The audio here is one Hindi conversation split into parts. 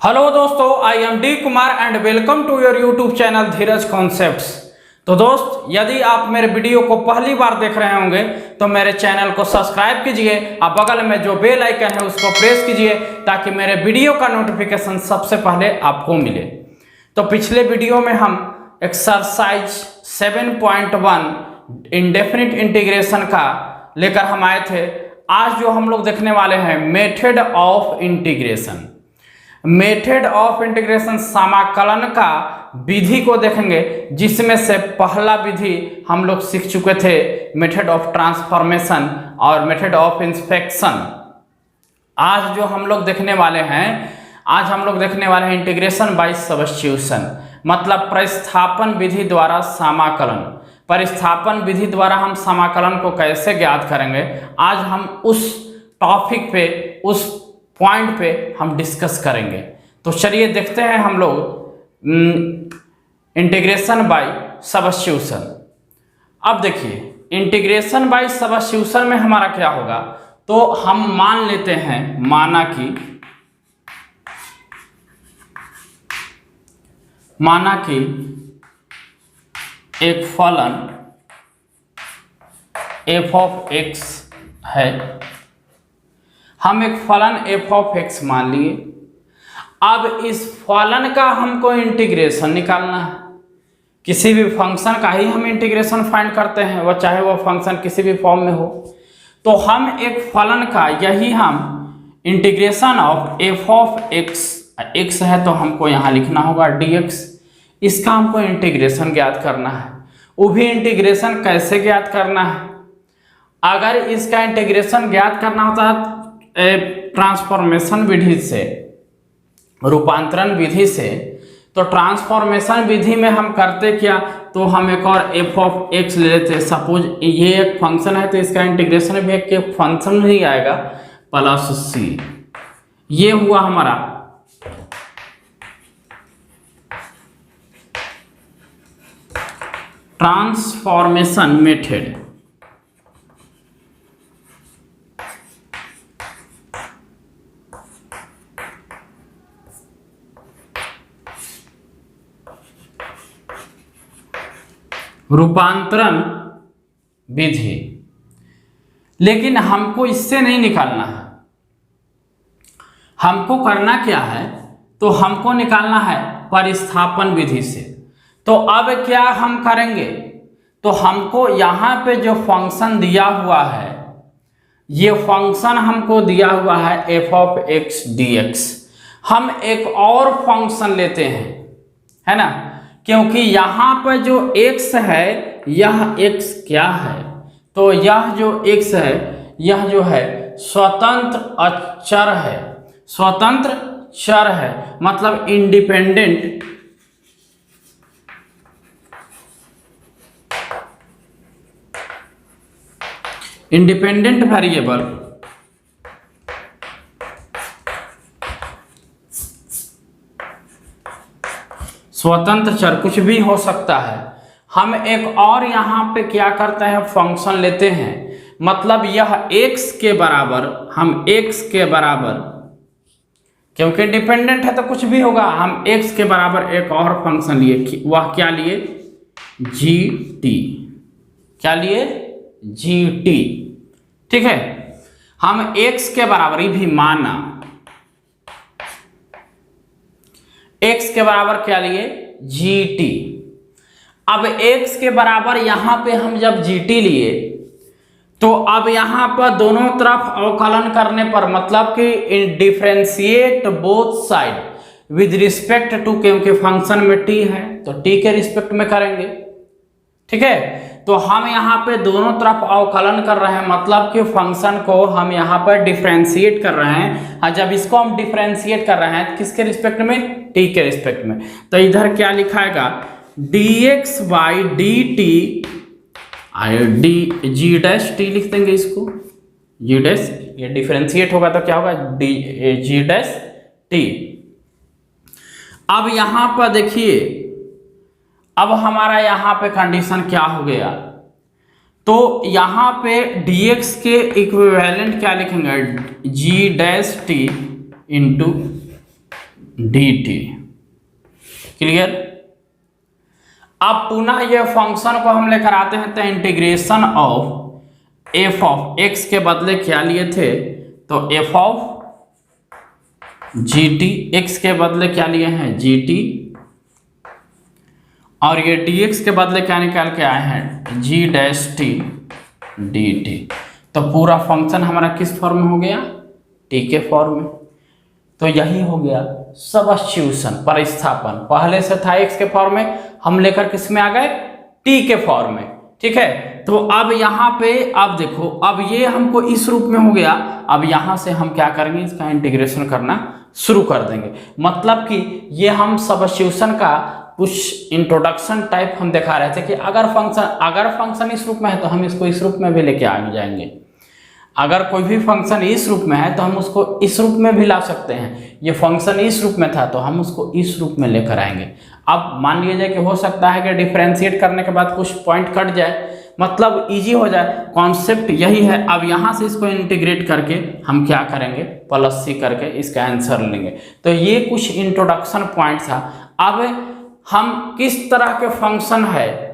हेलो दोस्तों, I am D Kumar and welcome to your YouTube channel Dheeraj concepts. तो दोस्त, यदि आप मेरे वीडियो को पहली बार देख रहे होंगे तो मेरे चैनल को सब्सक्राइब कीजिए और बगल में जो बेल आइकन है उसको प्रेस कीजिए ताकि मेरे वीडियो का नोटिफिकेशन सबसे पहले आपको मिले। तो पिछले वीडियो में हम एक्सरसाइज 7.1 इंडेफिनिट इंटीग्रेशन का लेकर हम आए थे। आज जो हम लोग देखने वाले हैं method of integration. Method of integration समाकलन का विधि को देखेंगे, जिसमें से पहला विधि हम लोग सीख चुके थे मेथड ऑफ ट्रांसफॉर्मेशन और मेथड ऑफ इंस्पेक्शन। आज जो हम लोग देखने वाले हैं इंटीग्रेशन बाय सब्स्टिट्यूशन, मतलब प्रतिस्थापन विधि द्वारा समाकलन। प्रतिस्थापन विधि द्वारा हम समाकलन को कैसे ज्ञात करेंगे, आज हम उस टॉपिक पे, उस पॉइंट पे हम डिस्कस करेंगे। तो चलिए देखते हैं हम लोग इंटीग्रेशन बाय सब्स्टिट्यूशन। अब देखिए इंटीग्रेशन बाय सब्स्टिट्यूशन में हमारा क्या होगा, तो हम मान लेते हैं, माना कि एक फलन f ऑफ x है। हम एक फलन f ऑफ x मान लिए। अब इस फलन का हमको इंटीग्रेशन निकालना है। किसी भी फंक्शन का ही हम इंटीग्रेशन फाइंड करते हैं, वह चाहे वह फंक्शन किसी भी फॉर्म में हो। तो हम एक फलन का यही हम integration of f of x है तो हमको यहाँ लिखना होगा dx। इसका हमको इंटीग्रेशन ज्ञात करना है। वो भी इंटीग्रेशन कैसे ज्ञात करना है, अगर इसका इंटीग्रेशन ज्ञात करना होता है ट्रांसफॉर्मेशन विधि से, रूपांतरण विधि से, तो ट्रांसफॉर्मेशन विधि में हम करते क्या, तो हम एक और f ऑफ x ले लेते। सपोज ये एक फंक्शन है तो इसका इंटीग्रेशन भी एक फंक्शन में ही आएगा प्लस c। ये हुआ हमारा ट्रांसफॉर्मेशन मेथड। रूपांतरण विधि। लेकिन हमको इससे नहीं निकालना है, हमको करना क्या है, तो हमको निकालना है प्रतिस्थापन विधि से। तो अब क्या हम करेंगे, तो हमको यहाँ पे जो फंक्शन दिया हुआ है, ये फंक्शन हमको दिया हुआ है f ऑफ x dx। हम एक और फंक्शन लेते हैं, है ना, क्योंकि यहाँ पर जो x है, यह x क्या है, तो यह जो x है, यह जो है स्वतंत्र अचर है, स्वतंत्र चर है, मतलब इंडिपेंडेंट वेरिएबल। स्वतंत्र चर कुछ भी हो सकता है। हम एक और यहाँ पे क्या करते हैं, फंक्शन लेते हैं, मतलब यह x के बराबर, हम x के बराबर, क्योंकि डिपेंडेंट है तो कुछ भी होगा, हम x के बराबर एक और फंक्शन लिए। वह क्या लिए, gt। क्या लिए, gt। ठीक है, हम x के बराबर ही भी माना, x के बराबर क्या लिए, gt। अब x के बराबर यहां पे हम जब gt लिए, तो अब यहां पर दोनों तरफ अवकलन करने पर, मतलब कि differentiate both side with respect to, क्योंकि फंक्शन में t है तो t के रिस्पेक्ट में करेंगे। ठीक है, तो हम यहाँ पे दोनों तरफ अवकलन कर रहे हैं, मतलब कि फंक्शन को हम यहाँ पर डिफरेंशिएट कर रहे हैं। और जब इसको हम डिफरेंशिएट कर रहे हैं किसके रिस्पेक्ट में, t के रिस्पेक्ट में, तो इधर क्या लिखाएगा, dx by dt, g dash t लिख देंगे इसको, g डैश, ये डिफरेंशिएट होगा तो क्या होगा, g डैश t। अब यहाँ पर देखिए, अब हमारा यहाँ पे कंडीशन क्या हो गया, तो यहाँ पे dx के इक्विवेलेंट क्या लिखेंगे, g dash t into dt। Clear. अब पुनः ये फंक्शन को हम लेकर आते हैं, तो integration of f of x के बदले क्या लिए थे, तो F of G T, x के बदले क्या लिए हैं जी टी, और ये डी एक्स के बदले क्या निकाल के आए हैं जी डैश टी डी टी। तो पूरा फंक्शन हमारा किस फॉर्म में हो गया, टी के फॉर्म में। तो यही हो गया सबस्टिट्यूशन, प्रतिस्थापन। पहले से था एक्स के फॉर्म में, हम लेकर किस में आ गए, टी के फॉर्म में। ठीक है, तो अब यहाँ पे अब देखो, अब ये हमको इस रूप में हो गया। अब यहाँ से हम क्या करेंगे, इसका इंटीग्रेशन करना शुरू कर देंगे। मतलब कि ये हम सबस्टिट्यूशन का कुछ इंट्रोडक्शन टाइप हम दिखा रहे थे कि अगर फंक्शन इस रूप में है तो हम इसको इस रूप में भी लेके आ जाएंगे। अगर कोई भी फंक्शन इस रूप में है तो हम उसको इस रूप में भी ला सकते हैं। ये फंक्शन इस रूप में था तो हम उसको इस रूप में लेकर आएंगे। अब मान लिया जाए कि हो सकता है कि डिफरेंशिएट करने के बाद कुछ पॉइंट कट जाए, मतलब इजी हो जाए। कॉन्सेप्ट यही है। अब यहाँ से इसको इंटीग्रेट करके हम क्या करेंगे, प्लस सी करके इसका आंसर लेंगे। तो ये कुछ इंट्रोडक्शन पॉइंट था। अब हम किस तरह के फंक्शन है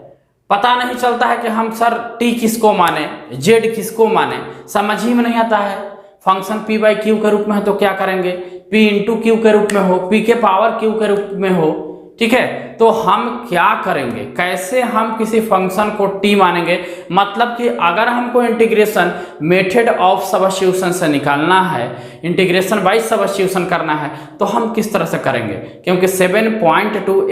पता नहीं चलता है कि हम सर टी किसको माने, जेड किसको माने, समझ ही में नहीं आता है। फंक्शन पी बाई क्यू के रूप में है तो क्या करेंगे, पी इंटू क्यू के रूप में हो, पी के पावर क्यू के रूप में हो। ठीक है, तो हम क्या करेंगे, कैसे हम किसी फंक्शन को टी मानेंगे। मतलब कि अगर हमको इंटीग्रेशन मेथड ऑफ सबस्टिट्यूशन से निकालना है, इंटीग्रेशन बाय सबस्टिट्यूशन करना है, तो हम किस तरह से करेंगे। क्योंकि 7.2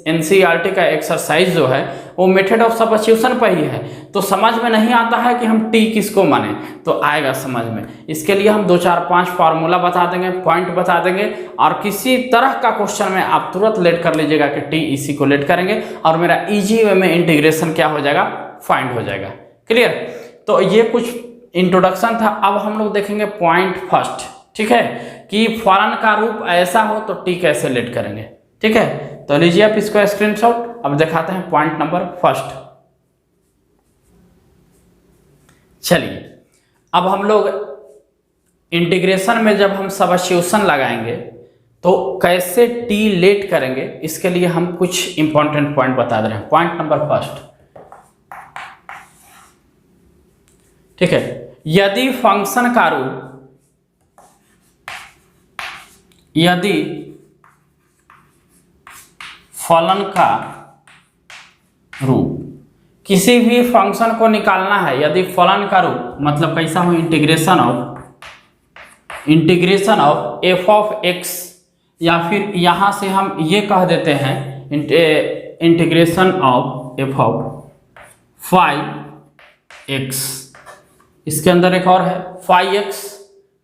एनसीईआरटी का एक्सरसाइज जो है वो मेथड ऑफ सबस्टिट्यूशन पर ही है। तो समझ में नहीं आता है कि हम टी किसको माने, तो आएगा समझ में। इसके लिए हम 2 4 5 फार्मूला बता देंगे, पॉइंट बता देंगे, और किसी तरह का क्वेश्चन में आप तुरंत लेट कर लीजिएगा कि टी इसी को लेट करेंगे और मेरा इजी वे में इंटीग्रेशन क्या हो जाएगा, फाइंड हो जाएगा। क्लियर। तो ये कुछ इंट्रोडक्शन था। अब हम लोग देखेंगे पॉइंट फर्स्ट। ठीक है, कि फलन का रूप ऐसा हो तो टी कैसे लेट करेंगे। ठीक है, तो लीजिए आप इसको स्क्रीनशॉट। अब दिखाते हैं पॉइंट नंबर फर्स्ट। चलिए, अब हम लोग इंटीग्रेशन में जब हम सबस्टिट्यूशन लगाएंगे तो कैसे टी लेट करेंगे, इसके लिए हम कुछ इंपॉर्टेंट पॉइंट बता दे रहे हैं। Point number first. ठीक है, यदि फंक्शन का रूप, यदि फलन का रूप, किसी भी फंक्शन को निकालना है, यदि फलन का रूप मतलब कैसा हो, integration of f of x, या फिर यहां से हम ये कह देते हैं integration of f of five x, इसके अंदर एक और है फाइव एक्स।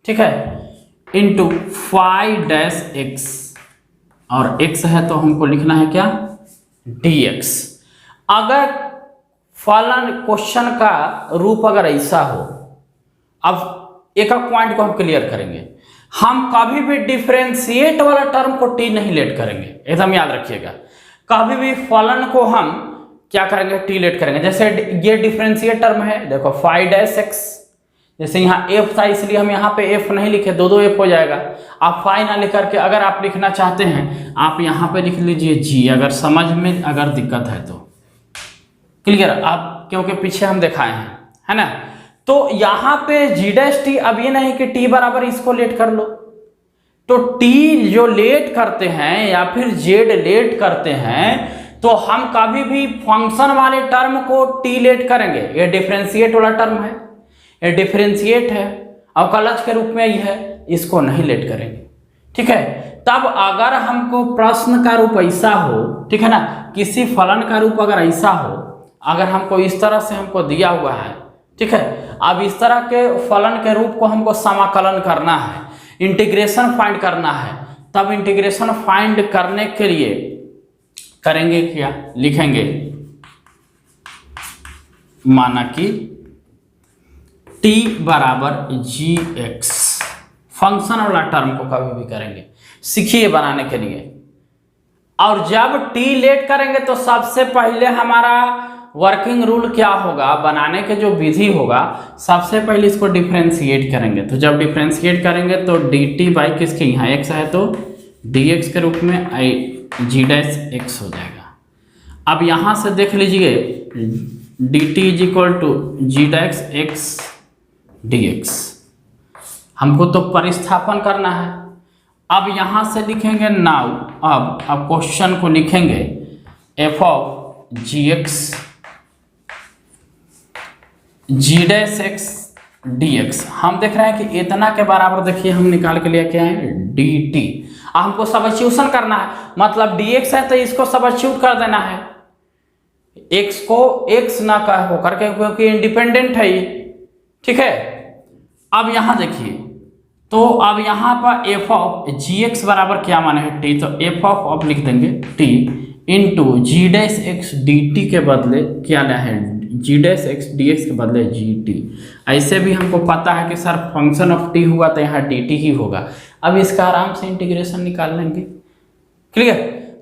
ठीक है, इंटू फाइव डैश एक्स, और x है तो हमको लिखना है क्या, dx। अगर फलन क्वेश्चन का रूप अगर ऐसा हो, अब एक पॉइंट को हम क्लियर करेंगे, हम कभी भी डिफरेंशिएट वाला टर्म को टी नहीं लेट करेंगे, एकदम याद रखिएगा। कभी भी फलन को हम क्या करेंगे, टी लेट करेंगे। जैसे ये डिफरेंशिएट टर्म है, देखो फाइव डैश एक्स, जैसे यहाँ एफ था इसलिए हम यहाँ पे एफ नहीं लिखे, दो एफ हो जाएगा। आप फाइ ना लिख करके अगर आप लिखना चाहते हैं आप यहाँ पे लिख लीजिए जी, अगर समझ में अगर दिक्कत है तो। क्लियर, आप क्योंकि पीछे हम दिखाए हैं, है ना। तो यहाँ पे जी डैश टी, अब ये नहीं कि टी बराबर इसको लेट कर लो, तो टी जो लेट करते हैं या फिर जेड लेट करते हैं, तो हम कभी भी फंक्शन वाले टर्म को टी लेट करेंगे। ये डिफरेंशिएट वाला टर्म है, ये डिफरेंशिएट है, अवकलज के रूप में ही है, इसको नहीं लेट करेंगे। ठीक है, तब अगर हमको प्रश्न का रूप ऐसा हो, ठीक है ना, किसी फलन का रूप अगर ऐसा हो, अगर हमको इस तरह से हमको दिया हुआ है, ठीक है, अब इस तरह के फलन के रूप को हमको समाकलन करना है, इंटीग्रेशन फाइंड करना है, तब इंटीग्रेशन फाइंड करने के लिए करेंगे क्या, लिखेंगे माना कि t बराबर जी एक्स, फंक्शन वाला टर्म को कभी भी करेंगे, सीखिए बनाने के लिए। और जब t लेट करेंगे तो सबसे पहले हमारा वर्किंग रूल क्या होगा, बनाने के जो विधि होगा, सबसे पहले इसको डिफरेंशिएट करेंगे। तो जब डिफरेंशिएट करेंगे तो dt बाई किसके, यहाँ x है तो dx के रूप में आई जी डैश एक्स हो जाएगा। अब यहाँ से देख लीजिए dt is equal to g dash x d x, हमको तो परिस्थापन करना है। अब यहाँ से लिखेंगे नाउ, अब क्वेश्चन को लिखेंगे f of g x g dash x d x. हम देख रहे हैं कि इतना के बराबर, देखिए हम निकाल के लिए क्या है डी टी। हमको सब्स्टिट्यूशन करना है, मतलब डी एक्स है तो इसको सब्स्टिट्यूट कर देना है, एक्स को एक्स ना का होकर के, क्योंकि इंडिपेंडेंट है ये, ठीक है। अब यहाँ देखिए, तो अब यहाँ पर एफ ऑफ जी एक्स बराबर क्या माने है टी, तो एफ ऑफ लिख देंगे टी इंटू जी डैश एक्स डी टी के बदले क्या लिया है जी डैश एक्स डी एक्स के बदले जी टी। ऐसे भी हमको पता है कि सर फंक्शन ऑफ टी हुआ तो यहाँ डी टी ही होगा। अब इसका आराम से इंटीग्रेशन निकाल लेंगे, क्लियर।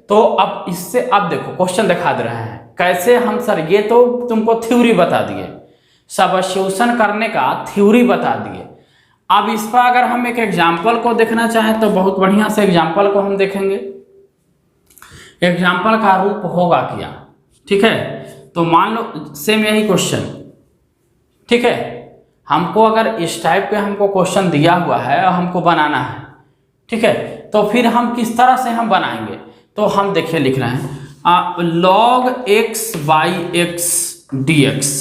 तो अब इससे अब देखो क्वेश्चन दिखा दे रहे हैं कैसे हम, सर ये तो तुमको थ्योरी बता दिए, सब्स्टिट्यूशन करने का थ्योरी बता दिए। अब इस पर अगर हम एक एग्जाम्पल को देखना चाहें तो बहुत बढ़िया से एग्जाम्पल को हम देखेंगे। एग्जाम्पल का रूप होगा क्या, ठीक है। तो मान लो सेम यही क्वेश्चन, ठीक है। हमको अगर इस टाइप के हमको क्वेश्चन दिया हुआ है और हमको बनाना है, ठीक है, तो फिर हम किस तरह से हम बनाएंगे, तो हम देखिए लिख रहे हैं log x by x d x,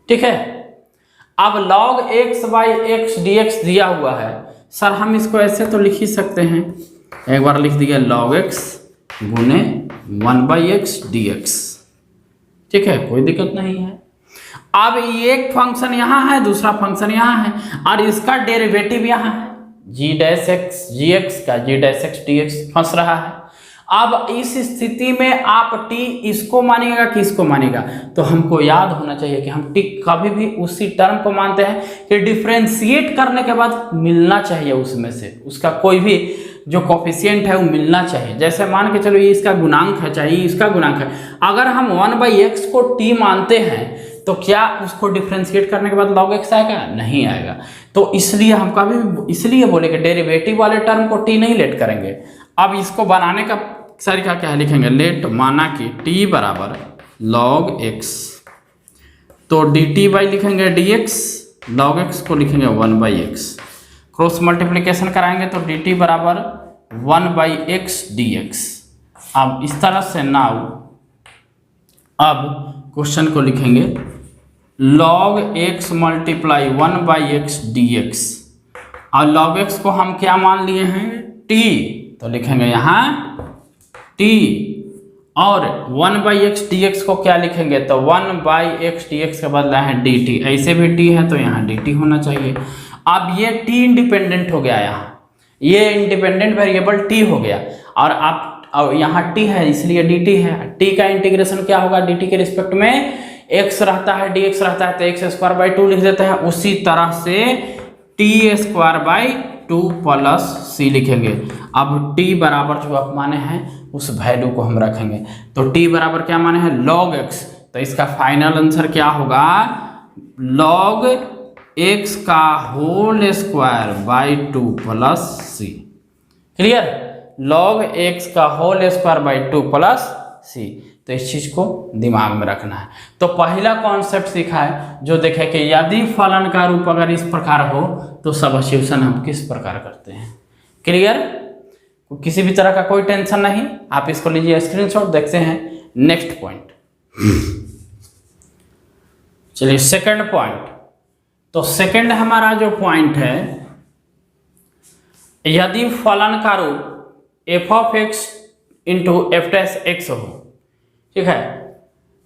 ठीक है। अब log x by x d x दिया हुआ है, सर हम इसको ऐसे तो लिख ही सकते हैं, एक बार लिख दिया log x गुने 1 बाई एक्स डी एक्स, ठीक है, कोई दिक्कत नहीं है। अब ये एक फंक्शन यहाँ है, दूसरा फंक्शन यहाँ है, और इसका डेरिवेटिव यहाँ है जी डैश एक्स जी एक्स का जी डैश एक्स डी एक्स फंस रहा है। अब इस स्थिति में आप t इसको मानेगा कि इसको मानेगा, तो हमको याद होना चाहिए कि हम t कभी भी उसी टर्म को मानते हैं कि डिफरेंशिएट करने के बाद मिलना चाहिए उसमें से, उसका कोई भी जो कोफिशिएंट है वो मिलना चाहिए। जैसे मान के चलो ये इसका गुणांक है, चाहे इसका गुणांक है, अगर हम 1/x को t मानते हैं तो क्या उसको डिफरेंशिएट करने के बाद log x आएगा? नहीं आएगा। तो इसलिए हम कभी इसलिए बोले कि डेरिवेटिव वाले टर्म को t नहीं लेट करेंगे। अब इसको बनाने का तरीका क्या है, लिखेंगे लेट माना कि t बराबर log x, तो dt बाई लिखेंगे dx, log x को लिखेंगे 1/x, क्रॉस मल्टीप्लिकेशन कराएंगे तो dt बराबर 1/x dx। अब इस तरह से नाउ अब क्वेश्चन को लिखेंगे log x multiply 1/x dx, और log x को हम क्या मान लिए हैं t, तो लिखेंगे यहाँ t, और 1/x dx को क्या लिखेंगे, तो 1/x dx के बदला है dt, ऐसे भी t है तो यहाँ dt होना चाहिए। अब ये t इंडिपेंडेंट हो गया, यहाँ ये इंडिपेंडेंट वेरिएबल t हो गया, और आप यहाँ t है इसलिए dt है। t का इंटीग्रेशन क्या होगा, dt के रिस्पेक्ट में x रहता है dx रहता है तो x² 2 लिख देते हैं। उसी तरह से t² 2 प्लस c लिखेंगे। अब t बराबर जो आप माने हैं उस वैल्यू को हम रखेंगे, तो t बराबर क्या माने हैं log x, तो इसका फाइनल आंसर क्या होगा log x का whole square by 2 plus c, clear, log x का whole square by 2 plus c। तो इस चीज को दिमाग में रखना है। तो पहला कॉन्सेप्ट सीखा है जो देखे कि यदि फलन का रूप अगर इस प्रकार हो तो सब्स्टिट्यूशन हम किस प्रकार करते हैं, क्लियर, किसी भी तरह का कोई टेंशन नहीं। आप इसको लीजिए स्क्रीनशॉट, देखते हैं नेक्स्ट पॉइंट। चलिए सेकंड पॉइंट, तो सेकंड हमारा जो पॉइंट है, यदि फलन का रूप F of x into f dash x हो, ठीक है,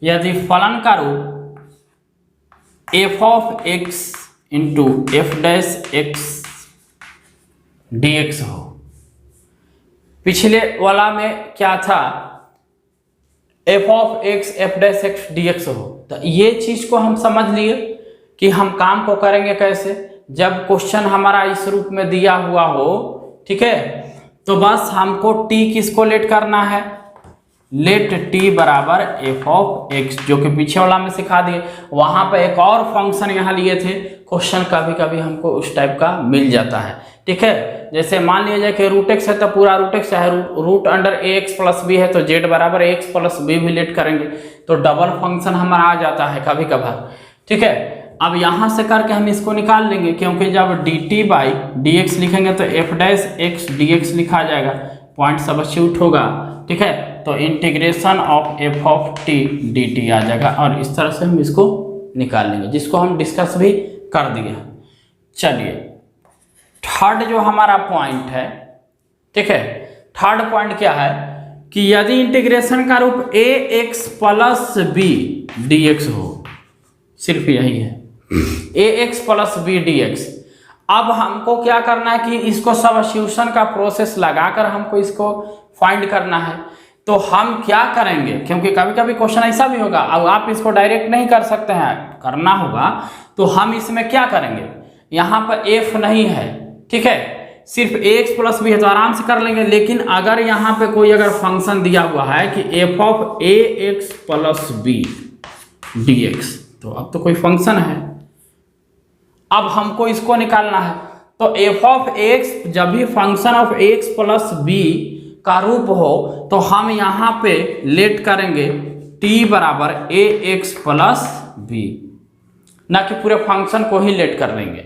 यदि फलन का रूप F of x into f dash x d x हो, पिछले वाला में क्या था F of x F dash x d x हो, तो ये चीज को हम समझ लिए कि हम काम को करेंगे कैसे, जब क्वेश्चन हमारा इस रूप में दिया हुआ हो, ठीक है, तो बस हमको t किसको लेट करना है लेट टी बराबर एफ ऑफ एक्स, जो कि पीछे वाला में सिखा दिए। वहां पर एक और फंक्शन यहाँ लिए थे, क्वेश्चन कभी कभी हमको उस टाइप का मिल जाता है, ठीक है। जैसे मान लिया जाए कि रूट एक्स है तो पूरा रूट एक्स है, रूट अंडर ए एक्स प्लस बी है तो जेड बराबर ए एक्स प्लस बी भी लेट करेंगे, तो डबल फंक्शन हमारा आ जाता है कभी कभार, ठीक है। अब यहाँ से करके हम इसको निकाल लेंगे, क्योंकि जब d t by d x लिखेंगे तो f dash x d x लिखा जाएगा, पॉइंट सब्स्टिट्यूट होगा, ठीक है। तो integration of f of t d t आ जाएगा, और इस तरह से हम इसको निकाल लेंगे, जिसको हम डिस्कस भी कर दिए। चलिए थर्ड जो हमारा पॉइंट है, ठीक है, थर्ड पॉइंट क्या है कि यदि इंटीग्रेशन का रूप a x plus b d x हो, सिर्फ यही है, a x plus b d x. अब हमको क्या करना है कि इसको सब्स्टिट्यूशन का प्रोसेस लगाकर हमको इसको फाइंड करना है। तो हम क्या करेंगे, क्योंकि कभी कभी क्वेश्चन ऐसा भी होगा, अब आप इसको डायरेक्ट नहीं कर सकते हैं, करना होगा, तो हम इसमें क्या करेंगे, यहाँ पर एफ नहीं है, ठीक है, सिर्फ ए एक्स प्लस बी है तो आराम से कर लेंगे। लेकिन अगर यहाँ पे कोई अगर फंक्शन दिया हुआ है कि f of a x plus b d x, तो अब तो कोई फंक्शन है, अब हमको इसको निकालना है। तो एफ ऑफ एक्स जब भी function of x plus b का रूप हो तो हम यहाँ पे लेट करेंगे टी बराबर ए एक्स प्लस बी, ना कि पूरे फंक्शन को ही लेट कर लेंगे,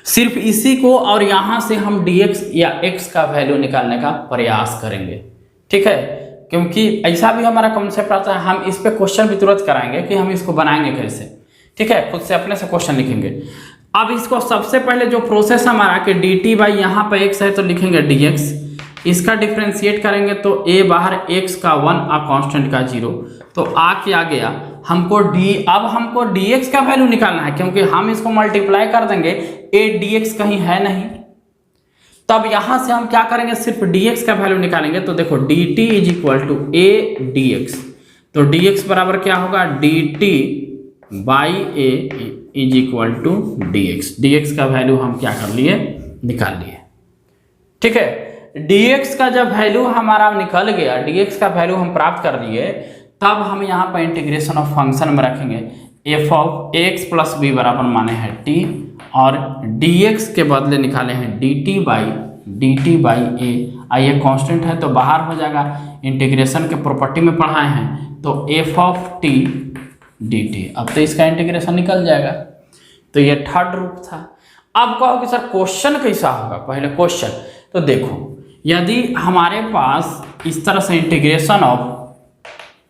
सिर्फ इसी को, और यहाँ से हम dx या x का वैल्यू निकालने का प्रयास करेंगे, ठीक है। क्योंकि ऐसा भी हमारा कॉन्सेप्ट आता है, हम इस पे क्वेश्चन भी तुरंत कराएंगे कि हम इसको बनाएंगे कैसे, ठीक है, खुद से अपने से क्वेश्चन लिखेंगे। अब इसको सबसे पहले जो प्रोसेस हमारा कि डी टी बाई यहाँ पर x है तो लिखेंगे dx, इसका डिफ्रेंशिएट करेंगे तो a बाहर x का 1 और कांस्टेंट का 0, तो आ क्या गया हमको अब हमको dx का वैल्यू निकालना है, क्योंकि हम इसको मल्टीप्लाई कर देंगे, a dx कहीं है नहीं, तब यहां से हम क्या करेंगे, सिर्फ dx का वैल्यू निकालेंगे। तो देखो dt is equal to a dx, तो dx बराबर क्या होगा, dt by a is equal to dx, dx का वैल्यू हम क्या कर लिए, निकाल लिए, ठीक है। dx का जब वैल्यू हमारा निकल गया, dx का वैल्यू हम प्राप्त कर लिए, तब हम यहाँ पर इंटीग्रेशन ऑफ फंक्शन में रखेंगे f of x plus b बराबर माने हैं टी, और dx के बदले निकाले हैं dt बाई ए, ये कांस्टेंट है तो बाहर हो जाएगा, इंटीग्रेशन के प्रॉपर्टी में पढ़ाए हैं, तो एफ ऑफ टी dt, अब तो इसका इंटीग्रेशन निकल जाएगा। तो ये थर्ड रूप था। अब कहो कि सर क्वेश्चन कैसा होगा, पहले क्वेश्चन तो देखो, यदि हमारे पास इस तरह से integration of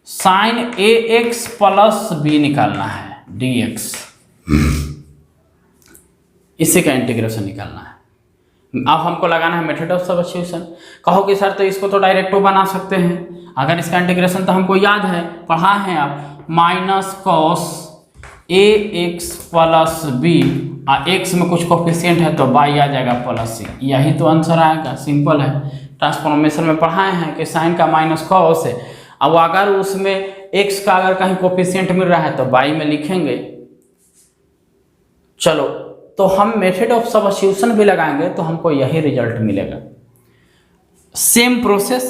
sine a x plus b निकालना है dx, इसी का इंटीग्रेशन निकालना है। अब हमको लगाना है मेथड ऑफ सब्स्टिट्यूशन। कहो कि सर तो इसको तो डायरेक्ट बना सकते हैं, अगर इसका इंटीग्रेशन तो हमको याद है, पढ़ा है आप, minus cos A x plus B, x में कुछ कोफिशिएंट है तो बाई आ जाएगा प्लस सी, यही तो आंसर आएगा, सिंपल है। ट्रांसफॉर्मेशन में पढ़ाए हैं कि साइन का माइनस कॉस है, अब अगर उसमें x का अगर कहीं कोफिशिएंट मिल रहा है तो बाई में लिखेंगे। चलो तो हम मेथड ऑफ सब्स्टिट्यूशन भी लगाएंगे तो हमको यही रिजल्ट मिलेगा। सेम प्रोसेस,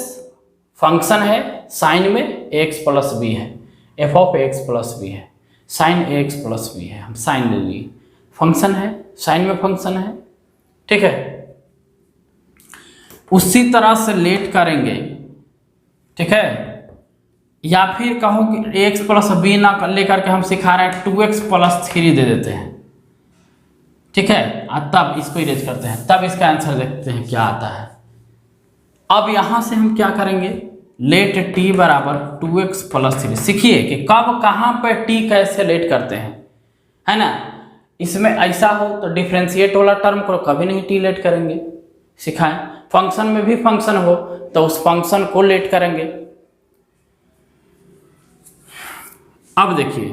फंक्शन है, साइन में x प्लस बी है, f of x plus b है, साइन एक्स प्लस बी है, हम साइन ले लिए, फंक्शन है, साइन में फंक्शन है, ठीक है। उसी तरह से लेट करेंगे, ठीक है, या फिर कहो कि एक्स प्लस बी ना लेकर के हम सिखा रहे हैं 2x प्लस 3 दे देते हैं, ठीक है, तब इसको इरेज करते हैं, तब इसका आंसर देखते हैं क्या आता है। अब यहां से हम क्या करेंगे, लेट t बराबर 2x प्लस 3, सीखिए कि कब कहां पर t कैसे लेट करते हैं, है ना। इसमें ऐसा हो तो डिफ्रेंशिएट वाला टर्म को कभी नहीं t लेट करेंगे, सिखाएं। फंक्शन में भी फंक्शन हो तो उस फंक्शन को लेट करेंगे। अब देखिए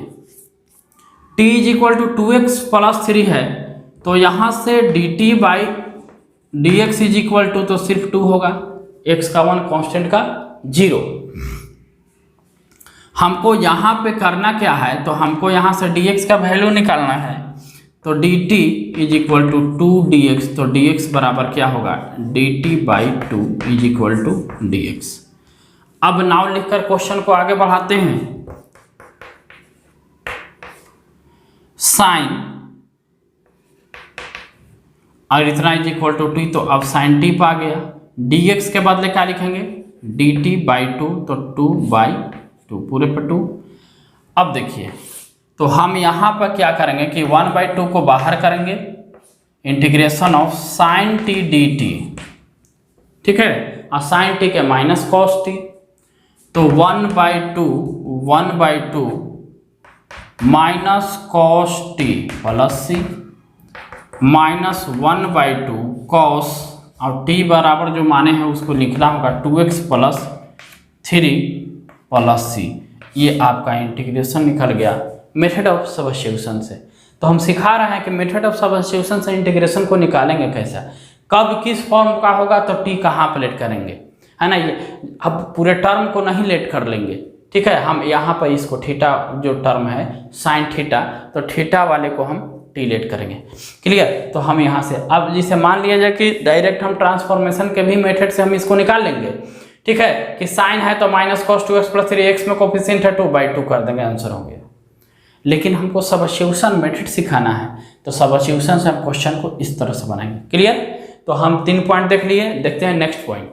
t is equal to 2x plus 3 है, तो यहां से dt by dx is equal to, तो सिर्फ 2 होगा, x का 1 कांस्टेंट का 0। हमको यहां पे करना क्या है, तो हमको यहां से dx का वैल्यू निकालना है, तो dt is equal to 2dx, तो dx बराबर क्या होगा, dt by 2 is equal to dx। अब नाउ लिखकर क्वेश्चन को आगे बढ़ाते हैं। साइन और इतना इज इक्वल टू टी, तो अब साइन टी आ गया। dx के बदले क्या लिखेंगे, dt बाई 2, तो 2/2 पूरे पर 2। अब देखिए, तो हम यहाँ पर क्या करेंगे कि 1/2 को बाहर करेंगे, integration of sign T dt, ठीक है, और साइन टी के माइनस कॉस टी, तो 1/2 माइनस कॉस टी प्लस सी माइनस 1/2 कॉस, और टी बराबर जो माने हैं उसको लिखना होगा 2x प्लस 3 प्लस सी। ये आपका इंटीग्रेशन निकल गया मेथड ऑफ सब्स्टिट्यूशन से। तो हम सिखा रहे हैं कि मेथड ऑफ सब्स्टिट्यूशन से इंटीग्रेशन को निकालेंगे कैसा, कब किस फॉर्म का होगा, तो टी कहाँ पर लेट करेंगे, है ना। ये अब पूरे टर्म को नहीं लेट कर लेंगे, ठीक है, हम यहाँ पर इसको थीटा जो टर्म है साइन थीटा, तो थीटा वाले को हम टी लेट करेंगे। क्लियर। तो हम यहाँ से अब जिसे मान लिया जाए कि डायरेक्ट हम ट्रांसफॉर्मेशन के भी मेथड से हम इसको निकाल लेंगे, ठीक है, कि साइन है तो minus cos 2x plus 3x में कोफिशिएंट है 2/2 कर देंगे, आंसर हो गया। लेकिन हमको सब्स्टिट्यूशन मेथड सिखाना है, तो सब्स्टिट्यूशन से हम क्वेश्चन को इस तरह से बनाएंगे। क्लियर। तो हम 3 पॉइंट देख लिए, देखते हैं नेक्स्ट पॉइंट।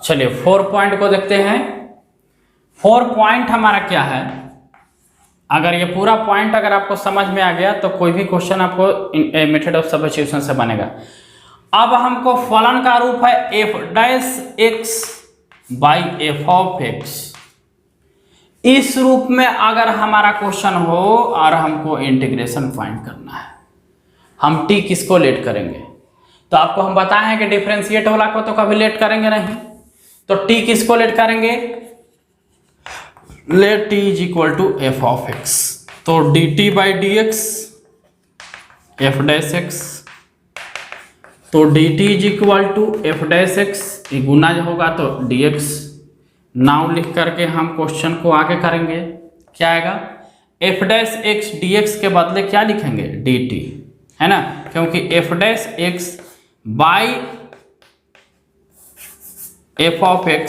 चलिए 4 पॉइंट को देखते हैं। 4 पॉइंट हमारा क्या है, अगर ये पूरा पॉइंट अगर आपको समझ में आ गया तो कोई भी क्वेश्चन आपको मेथड ऑफ सब्स्टिट्यूशन से बनेगा। अब हमको फलन का रूप है f'(x) बाई f(x). इस रूप में अगर हमारा क्वेश्चन हो और हमको इंटीग्रेशन फाइंड करना है, हम t किसको लेट करेंगे, तो आपको हम बताए हैं कि डिफरेंशिएट वाला को तो कभी लेट करेंगे नहीं, तो t किसको लेट करेंगे, let t is equal to f(x), तो dt बाई dx f'(x), तो dt is equal to f'(x), ये गुना जो होगा तो dx। नाउ लिख करके हम क्वेश्चन को आगे करेंगे, क्या आएगा, f'(x) dx के बदले क्या लिखेंगे, dt, है ना, क्योंकि f'(x) बाई f(x)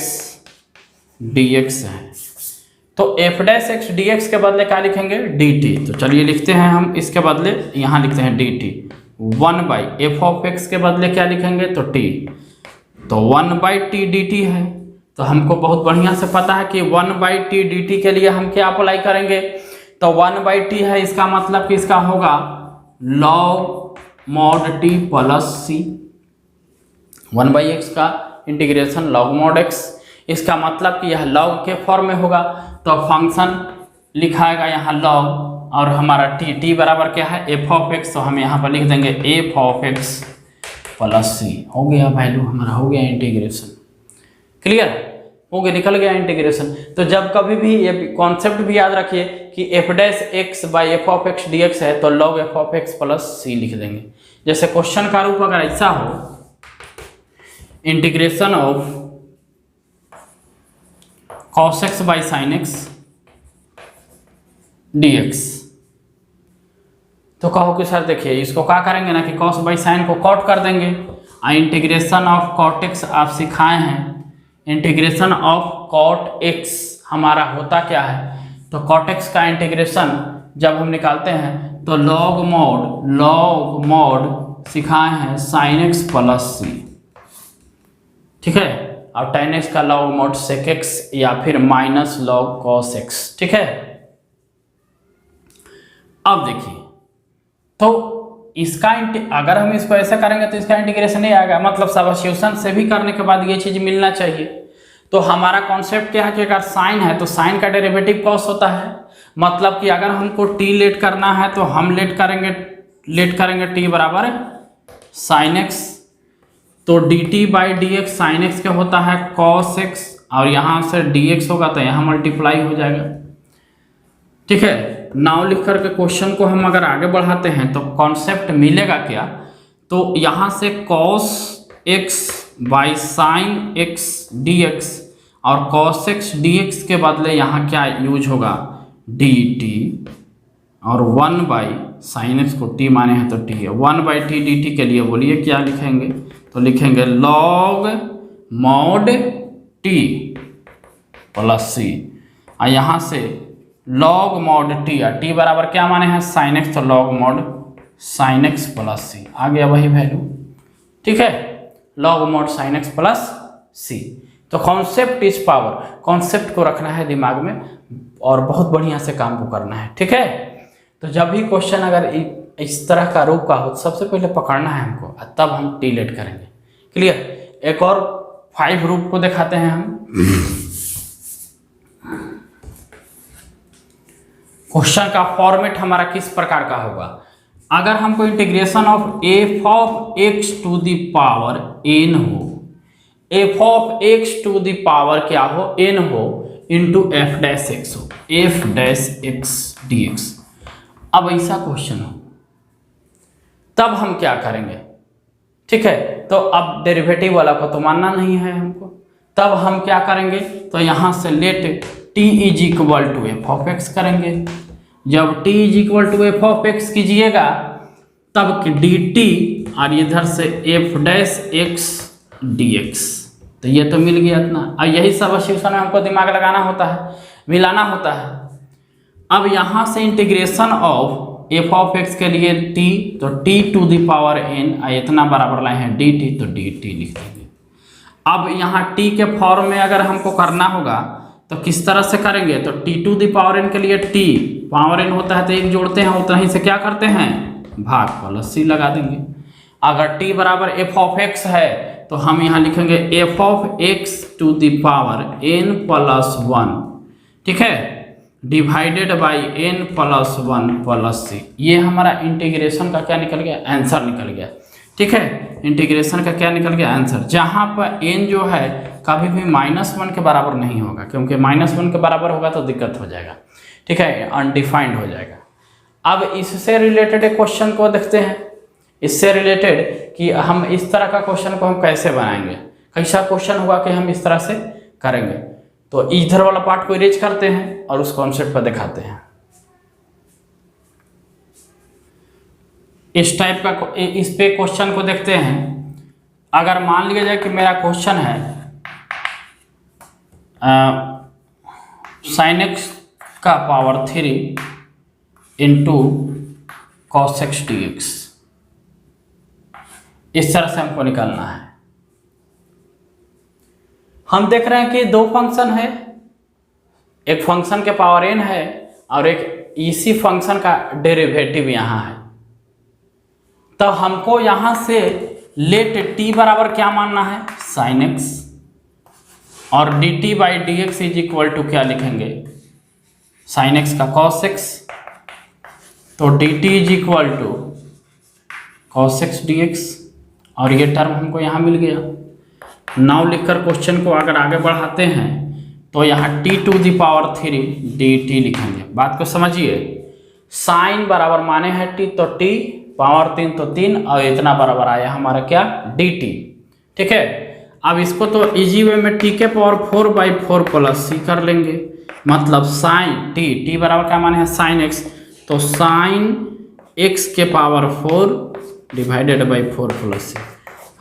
dx है, तो f'(x) dx के बदले क्या लिखेंगे, dt। तो चलिए लिखते हैं हम इसके बदले, यहाँ लिखते हैं dt। 1/f(x) के बदले क्या लिखेंगे, तो t, तो 1/t dt है। तो हमको बहुत बढ़िया से पता है कि 1/t dt के लिए हम क्या अप्लाई करेंगे, तो 1/t है, इसका मतलब कि इसका होगा log mod t plus c। 1/x का इंटीग्रेशन log mod x, इसका मतलब कि यह log के फॉर्म में होगा, तो फंक्शन लिखाएगा यहाँ log, और हमारा t बराबर क्या है, f(x), तो हम यहाँ पर लिख देंगे f(x) प्लस c। हो गया वैल्यू हमारा, हो गया इंटीग्रेशन। क्लियर हो गया, निकल गया इंटीग्रेशन। तो जब कभी भी ये कॉन्सेप्ट भी याद रखिए कि f'(x) बाई f(x) dx है, तो log f(x) प्लस c लिख देंगे। जैसे क्वेश्चन का रूप अगर ऐसा हो, integration of cos x by sin x dx, तो कहो कि सर देखिए इसको क्या करेंगे ना कि cos बाई sin को कॉट कर देंगे, और इंटीग्रेशन ऑफ cot x आप सिखाए हैं, इंटीग्रेशन ऑफ cot x हमारा होता क्या है, तो cot x का इंटीग्रेशन जब हम निकालते हैं तो log mod सिखाए हैं sin x प्लस c, ठीक है, और tan x का log mod sec x या फिर माइनस log cos x, ठीक है। अब देखिए, तो इसका अगर हम इसको ऐसा करेंगे तो इसका इंटीग्रेशन नहीं आएगा, मतलब सब्स्टिट्यूशन से भी करने के बाद ये चीज मिलना चाहिए। तो हमारा कॉन्सेप्ट क्या है कि अगर साइन है तो साइन का डेरिवेटिव कॉस होता है, मतलब कि अगर हमको t लेट करना है तो हम लेट करेंगे t बराबर साइन x, तो dt by dx sine x का होता है cos x, और यहाँ से dx होगा तो यहाँ मल्टीप्लाई हो जाएगा, ठीक है। नाउ लिख करके क्वेश्चन को हम अगर आगे बढ़ाते हैं तो कॉन्सेप्ट मिलेगा क्या, तो यहाँ से cos x by sine x dx, और cos x dx के बदले यहाँ क्या यूज होगा, dt, और 1/sin x को t माने हैं तो t है, 1/t dt के लिए बोलिए क्या लिखेंगे, तो लिखेंगे log mod t plus c, और यहाँ से लॉग मॉड टी, और टी बराबर क्या माने हैं साइन एक्स, तो log mod sine x plus c, आ गया वही वैल्यू। ठीक है, log mod sine x plus c. तो कॉन्सेप्ट इज पावर, कॉन्सेप्ट को रखना है दिमाग में और बहुत बढ़िया से काम को करना है। ठीक है, तो जब भी क्वेश्चन अगर इस तरह का रूप का हो, सबसे पहले पकड़ना है हमको, तब हम टी लेट करेंगे। क्लियर। एक और 5 रूप को दिखाते हैं हम। क्वेश्चन का फॉर्मेट हमारा किस प्रकार का होगा, अगर हमको integration of f of x to the power n हो, f of x to the power क्या हो, एन हो, इंटू एफ डैश एक्स हो, f dash x d x. अब ऐसा क्वेश्चन हो तब हम क्या करेंगे। ठीक है, तो अब डेरिवेटिव वाला को तो मानना नहीं है हमको, तब हम क्या करेंगे, तो यहाँ से let t is equal to f of x करेंगे। जब t is equal to f of x कीजिएगा तब डी टी और इधर से f dash x d x, तो ये तो मिल गया इतना। और यही सब सिचुएशन में हमको दिमाग लगाना होता है, मिलाना होता है। अब यहाँ से integration of f of x के लिए टी, तो t to the power n, इतना बराबर लाए हैं डी टी, तो डी टी लिख देंगे। अब यहाँ टी के फॉर्म में अगर हमको करना होगा तो किस तरह से करेंगे, तो t to the power n के लिए टी पावर एन होता है तो एक जोड़ते हैं, उतना ही से क्या करते हैं भाग प्लस सी लगा देंगे। अगर टी बराबर एफ ऑफ एक्स है तो हम यहाँ लिखेंगे f of x to the power n plus 1, ठीक है, divided by n plus 1 plus c. ये हमारा इंटीग्रेशन का क्या निकल गया, आंसर निकल गया। ठीक है, इंटीग्रेशन का क्या निकल गया, आंसर। जहाँ पर एन जो है कभी भी -1 के बराबर नहीं होगा, क्योंकि -1 के बराबर होगा तो दिक्कत हो जाएगा। ठीक है, अनडिफाइंड हो जाएगा। अब इससे रिलेटेड एक क्वेश्चन को देखते हैं, इससे रिलेटेड कि हम इस तरह का क्वेश्चन को हम कैसे बनाएंगे, कैसा क्वेश्चन हुआ कि हम इस तरह से करेंगे। तो इधर वाला पार्ट को इरेज करते हैं और उस कॉन्सेप्ट पर दिखाते हैं। इस टाइप का इस पे क्वेश्चन को देखते हैं। अगर मान लिया जाए कि मेरा क्वेश्चन है साइन एक्स का power 3 into cos x d x, इस तरह से हमको निकालना है। हम देख रहे हैं कि दो फंक्शन है, एक फंक्शन के पावर n है और एक इसी फंक्शन का डेरिवेटिव यहाँ है। तो हमको यहाँ से लेट t बराबर क्या मानना है, साइन एक्स, और d t by d x is equal to क्या लिखेंगे, साइन एक्स का कॉस एक्स, तो d t is equal to cos x d x, और ये टर्म हमको यहाँ मिल गया। नाउ लिखकर क्वेश्चन को अगर आगे बढ़ाते हैं तो यहाँ t to the power 3 d t लिखेंगे। बात को समझिए, साइन बराबर माने है t, तो t पावर 3 तो 3, और इतना बराबर आया हमारा क्या, dt। ठीक है, अब इसको तो इजी वे में t के पावर 4/4 प्लस सी कर लेंगे, मतलब साइन t बराबर क्या माने है साइन x, तो साइन x के पावर 4 डिवाइडेड बाई 4 प्लस सी,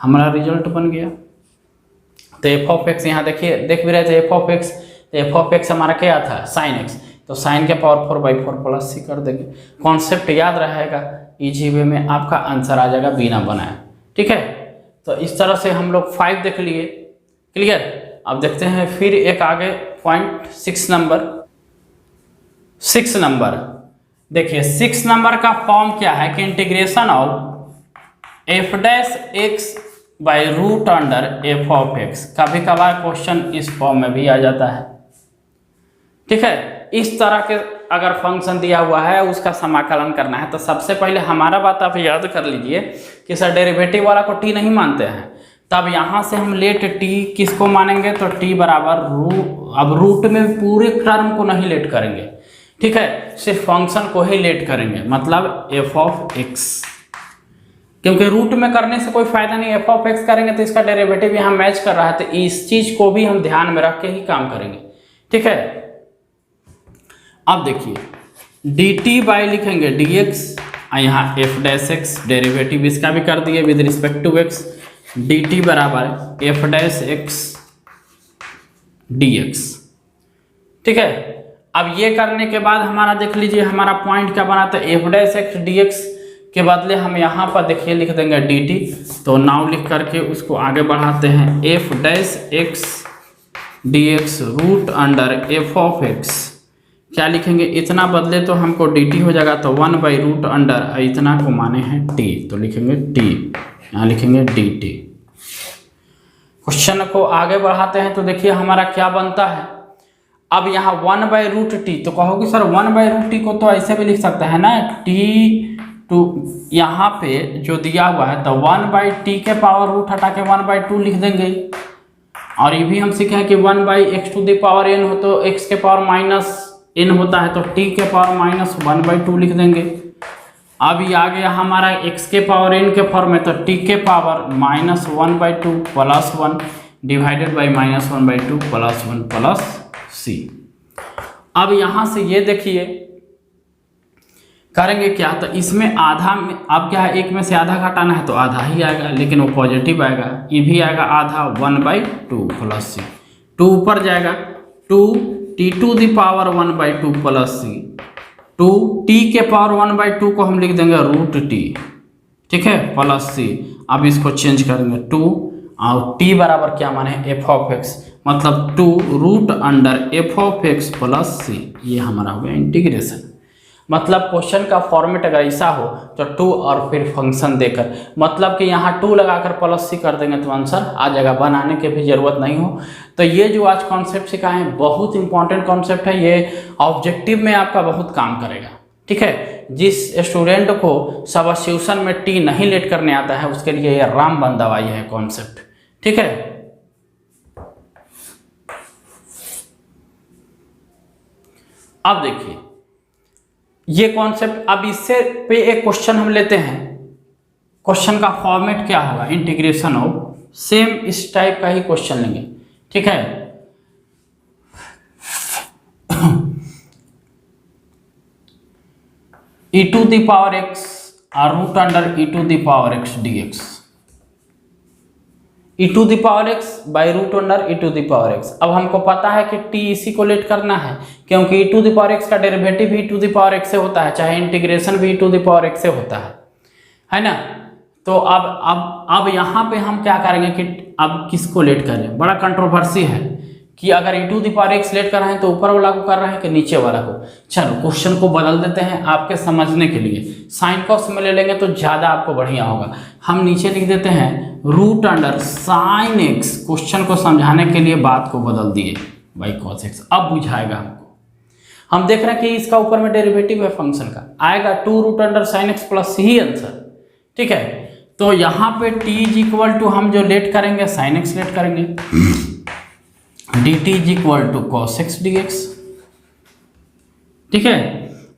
हमारा रिजल्ट बन गया। तो एफ ऑफ एक्स यहाँ देखिए, देख भी रहे थे एफ ऑफ एक्स, तो एफ ऑफ एक्स हमारा क्या था साइन एक्स, तो साइन के पावर 4/4 प्लस सी कर देंगे। कॉन्सेप्ट याद रहेगा, इजी वे में आपका आंसर आ जाएगा बिना बनाए। ठीक है, तो इस तरह से हम लोग 5 देख लिए। क्लियर। अब देखते हैं फिर एक आगे पॉइंट 6 नंबर। देखिए 6 नंबर का फॉर्म क्या है कि integration of f dash x by root under f of x. कभी कभार क्वेश्चन इस फॉर्म में भी आ जाता है। ठीक है, इस तरह के अगर फंक्शन दिया हुआ है उसका समाकलन करना है, तो सबसे पहले हमारा बात आप याद कर लीजिए कि सर डेरिवेटिव वाला को टी नहीं मानते हैं, तब यहाँ से हम लेट टी किसको मानेंगे, तो टी बराबर अब रूट में पूरे टर्म को नहीं लेट करेंगे। ठीक है, सिर्फ फंक्शन को ही लेट करेंगे, मतलब एफ ऑफ एक्स, क्योंकि रूट में करने से कोई फायदा नहीं। एफ ऑफ एक्स करेंगे तो इसका डेरिवेटिव यहाँ मैच कर रहा है, तो इस चीज को भी हम ध्यान में रख के ही काम करेंगे। ठीक है, अब देखिए डी टी बाई लिखेंगे डी एक्स, यहाँ एफ डैश एक्स, डेरिवेटिव इसका भी कर दिए with respect to x, d t बराबर एफ डैश एक्स dx। ठीक है, अब ये करने के बाद हमारा देख लीजिए हमारा पॉइंट क्या बना था, एफ डैश एक्स dx के बदले हम यहाँ पर देखिए लिख देंगे dt। तो नाउ लिख करके उसको आगे बढ़ाते हैं, f dash x dx root under f of x, क्या लिखेंगे, इतना बदले तो हमको dt हो जाएगा, तो 1/रूट अंडर इतना को माने हैं t, तो लिखेंगे t, यहाँ लिखेंगे dt। क्वेश्चन को आगे बढ़ाते हैं तो देखिए हमारा क्या बनता है, अब यहाँ 1/√t, तो कहोगे सर 1/√t को तो ऐसे भी लिख सकते हैं ना, t टू यहाँ पे जो दिया हुआ है तो 1/t के पावर रूट हटा के 1/2 लिख देंगे। और ये भी हम सीखे हैं कि 1/x⁴n हो तो x के पावर -n होता है, तो t के पावर -1/2 लिख देंगे। अब ये आ गया हमारा x के पावर n के फॉर्म में, तो t के power -1/2 plus 1 divided by -1/2 plus 1 plus c। अब यहाँ से ये देखिए करेंगे क्या, तो इसमें आधा में अब क्या है, एक में से आधा घटाना है तो आधा ही आएगा, लेकिन वो पॉजिटिव आएगा, ये भी आएगा आधा 1/2 प्लस c, 2 ऊपर जाएगा 2t⁴ 1/2 प्लस c, 2t के पावर 1/2 को हम लिख देंगे √t, ठीक है, प्लस c। अब इसको चेंज करेंगे 2 और t बराबर क्या माने f ऑफ x, मतलब 2 root under f of x plus c, ये हमारा हो गया इंटीग्रेशन। मतलब क्वेश्चन का फॉर्मेट अगर ऐसा हो तो 2 और फिर फंक्शन देकर, मतलब कि यहाँ 2 लगाकर प्लस c कर देंगे तो आंसर आ जाएगा, बनाने की भी जरूरत नहीं हो। तो ये जो आज कॉन्सेप्ट सिखाए हैं बहुत इंपॉर्टेंट कॉन्सेप्ट है, ये ऑब्जेक्टिव में आपका बहुत काम करेगा। ठीक है, जिस स्टूडेंट को सब्स्टिट्यूशन में टी नहीं लेट करने आता है उसके लिए ये रामबाण दवाई है कॉन्सेप्ट। ठीक है, अब देखिए ये कॉन्सेप्ट, अब इससे पे एक क्वेश्चन हम लेते हैं। क्वेश्चन का फॉर्मेट क्या होगा, इंटीग्रेशन ऑफ, सेम इस टाइप का ही क्वेश्चन लेंगे। ठीक है, e⁴x और root under e⁴x dx, e⁴x by root under e⁴x। अब हमको पता है कि t इसी को लेट करना है, क्योंकि e⁴x का डेरिवेटिव भी e⁴x से होता है, चाहे इंटीग्रेशन भी e⁴x से होता है ना। तो अब यहाँ पे हम क्या करेंगे कि अब किसको लेट करें, बड़ा कंट्रोवर्सी है कि अगर e⁴x लेट कर रहे हैं तो ऊपर वाला को कर रहे हैं कि नीचे वाला को। चलो क्वेश्चन को बदल देते हैं आपके समझने के लिए, साइन कॉस में ले लेंगे तो ज़्यादा आपको बढ़िया होगा। हम नीचे लिख देते हैं root under sine x, question को समझाने के लिए बात को बदल दिए बाई कॉस x। अब बुझाएगा हमको, हम देख रहे हैं कि इसका ऊपर में डेरिवेटिव है फंक्शन का, आएगा 2 root under sine x plus ही आंसर। ठीक है, तो यहाँ पे t = हम जो लेट करेंगे साइन x लेट करेंगे, dt = cos x dx। ठीक है,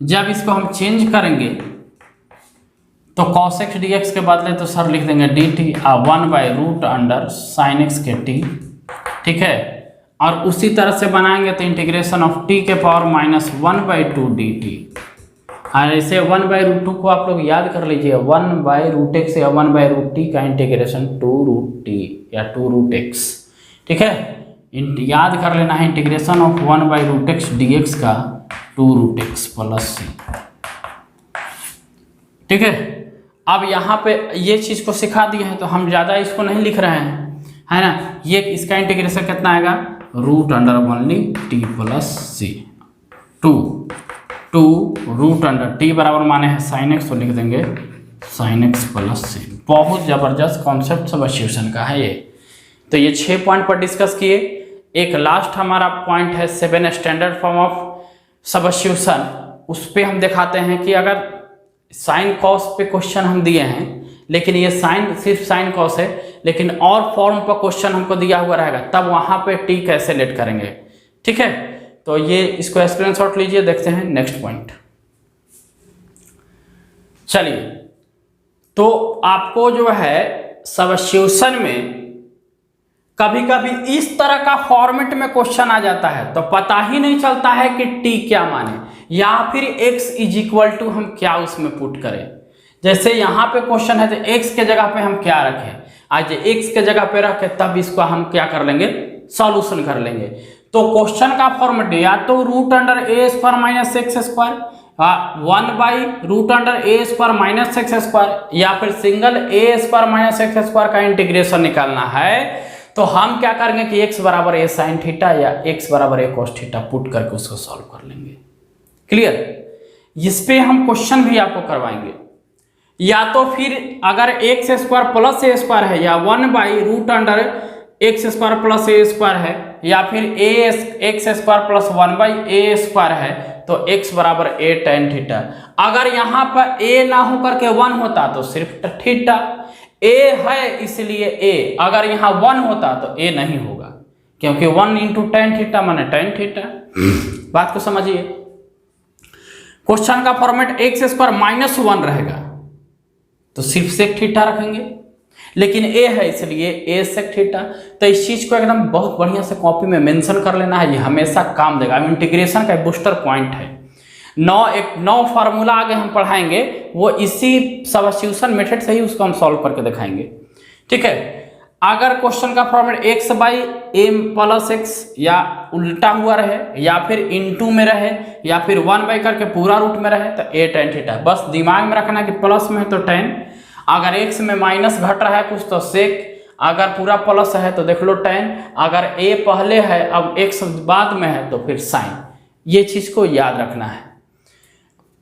जब इसको हम चेंज करेंगे तो cos x dx के बदले तो सर लिख देंगे dt 1/रूट अंडर साइन x के t। ठीक है, और उसी तरह से बनाएंगे तो इंटीग्रेशन ऑफ t के पावर -1/2 dt। और ऐसे 1/√2 को आप लोग याद कर लीजिए, 1/√x या 1/√t का इंटीग्रेशन 2√t या 2√x। ठीक है, याद कर लेना है इंटीग्रेशन ऑफ 1/√x dx का 2√x प्लस c। ठीक है, अब यहाँ पे ये चीज़ को सिखा दिए हैं तो हम ज़्यादा इसको नहीं लिख रहे हैं, है ना। ये इसका इंटीग्रेशन कितना आएगा, root under only t plus c, 2 root under t बराबर माने हैं साइन x, तो लिख देंगे साइन x प्लस c। बहुत ज़बरदस्त कॉन्सेप्ट सब्स्टिट्यूशन का है ये। तो ये 6 पॉइंट पर डिस्कस किए। एक लास्ट हमारा पॉइंट है 7 स्टैंडर्ड फॉर्म ऑफ सब्स्टिट्यूशन, उस पर हम दिखाते हैं कि अगर साइन कॉस पे क्वेश्चन हम दिए हैं, लेकिन ये साइन सिर्फ साइन कॉस है, लेकिन और फॉर्म पर क्वेश्चन हमको दिया हुआ रहेगा, तब वहाँ पे टी कैसे लेट करेंगे। ठीक है, तो ये इसको स्क्रीनशॉट लीजिए, देखते हैं नेक्स्ट पॉइंट। चलिए, तो आपको जो है सब्स्टिट्यूशन में कभी कभी इस तरह का फॉर्मेट में क्वेश्चन आ जाता है तो पता ही नहीं चलता है कि t क्या माने, या फिर x = हम क्या उसमें पुट करें। जैसे यहाँ पे क्वेश्चन है तो x के जगह पे हम क्या रखें, आज x के जगह पे रख के तब इसको हम क्या कर लेंगे, सॉल्यूशन कर लेंगे। तो क्वेश्चन का फॉर्मेट या तो root under a square minus x square, 1/√√A² - या फिर single a square minus x square का इंटीग्रेशन निकालना है, तो हम क्या करेंगे कि x बराबर a साइन थीटा या x बराबर a cos थीटा पुट करके उसको सॉल्व कर लेंगे। क्लियर? इस पे हम क्वेश्चन भी आपको करवाएंगे। या तो फिर अगर एक्स स्क्वायर प्लस ए स्क्वायर है या 1/√x² प्लस ए स्क्वायर है या फिर एक्स स्क्वायर प्लस 1/a² है तो x बराबर a tan थीटा। अगर यहाँ पर a ना हो करके 1 होता तो सिर्फ थीटा, a है इसलिए a, अगर यहाँ 1 होता तो a नहीं होगा क्योंकि 1 × tan थीटा माने tan थीटा। बात को समझिए। क्वेश्चन का फॉर्मेट x² -1 रहेगा तो सिर्फ सेक थीटा रखेंगे, लेकिन a है इसलिए a सेक थीटा। तो इस चीज को एकदम बहुत बढ़िया से कॉपी में मेंशन कर लेना है, ये हमेशा काम देगा। इंटीग्रेशन का बूस्टर पॉइंट है। 9 फार्मूला आगे हम पढ़ाएंगे, वो इसी सब्स्टिट्यूशन मेथड से ही उसको हम सॉल्व करके दिखाएंगे। ठीक है, अगर क्वेश्चन का फॉर्मेट x/a+x या उल्टा हुआ रहे या फिर इनटू में रहे या फिर 1 करके पूरा रूट में रहे तो a tan थीटा। बस दिमाग में रखना कि प्लस में है तो tan, अगर x में माइनस घट रहा है कुछ तो सेक, अगर पूरा प्लस है तो देख लो tan, अगर a पहले है अब x बाद में है तो फिर साइन। ये चीज को याद रखना है।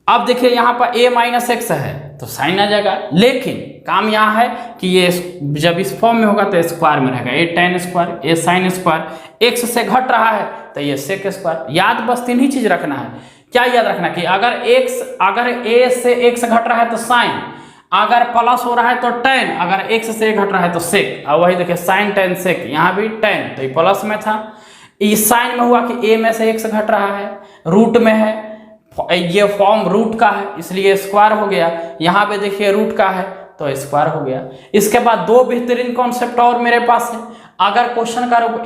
अब देखिए यहाँ पर a - x है तो साइन आ जाएगा, लेकिन काम यहाँ है कि ये जब इस फॉर्म में होगा तो स्क्वायर में रहेगा, a tan square a sin square, x से घट रहा है तो ये सेक स्क्वायर। याद बस 3 ही चीज रखना है। क्या याद रखना कि अगर a से x घट रहा है तो साइन, अगर प्लस हो रहा है तो tan, अगर x से घट रहा है तो सेक। और वही देखिए साइन tan सेक, यहाँ भी tan तो ये प्लस में था, इस साइन में हुआ कि a में से x घट रहा है, रूट में है, ये फॉर्म रूट का है इसलिए स्क्वायर हो गया, यहाँ पे देखिए रूट का है तो स्क्वायर हो गया। इसके बाद 2 बेहतरीन कॉन्सेप्ट और मेरे पास है। अगर क्वेश्चन का रूप a -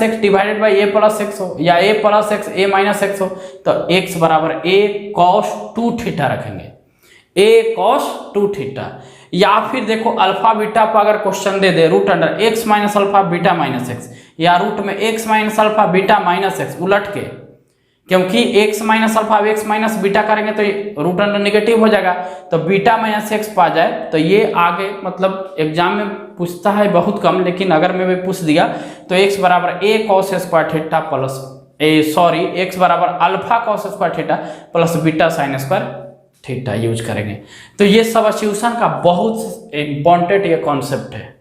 x divided by a + x हो या a + x a - x हो तो x बराबर a cos 2 थीटा रखेंगे, a cos 2 थीटा। या फिर देखो अल्फा बीटा पर अगर क्वेश्चन दे दे root under x - alpha beta - x या रूट में x - अल्फा बीटा - x उलट के, क्योंकि x - अल्फा x - बीटा करेंगे तो रूट अंडर नेगेटिव हो जाएगा, तो बीटा - x पा जाए तो ये आगे मतलब एग्जाम में पूछता है बहुत कम, लेकिन अगर मैं भी पूछ दिया तो x बराबर a cos square theta plus x बराबर alpha cos square theta plus beta sin square theta use करेंगे। तो ये सब्स्टिट्यूशन का बहुत इंपॉर्टेंट ये कॉन्सेप्ट है।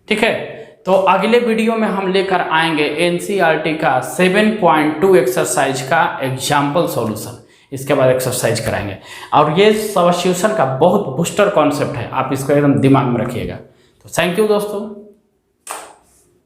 ठीक है, तो अगले वीडियो में हम लेकर आएंगे एनसीईआरटी का 7.2 एक्सरसाइज का एग्जाम्पल सॉल्यूशन। इसके बाद एक्सरसाइज कराएंगे और ये सब्स्टिट्यूशन का बहुत बूस्टर कॉन्सेप्ट है, आप इसको एकदम दिमाग में रखिएगा। तो थैंक यू दोस्तों।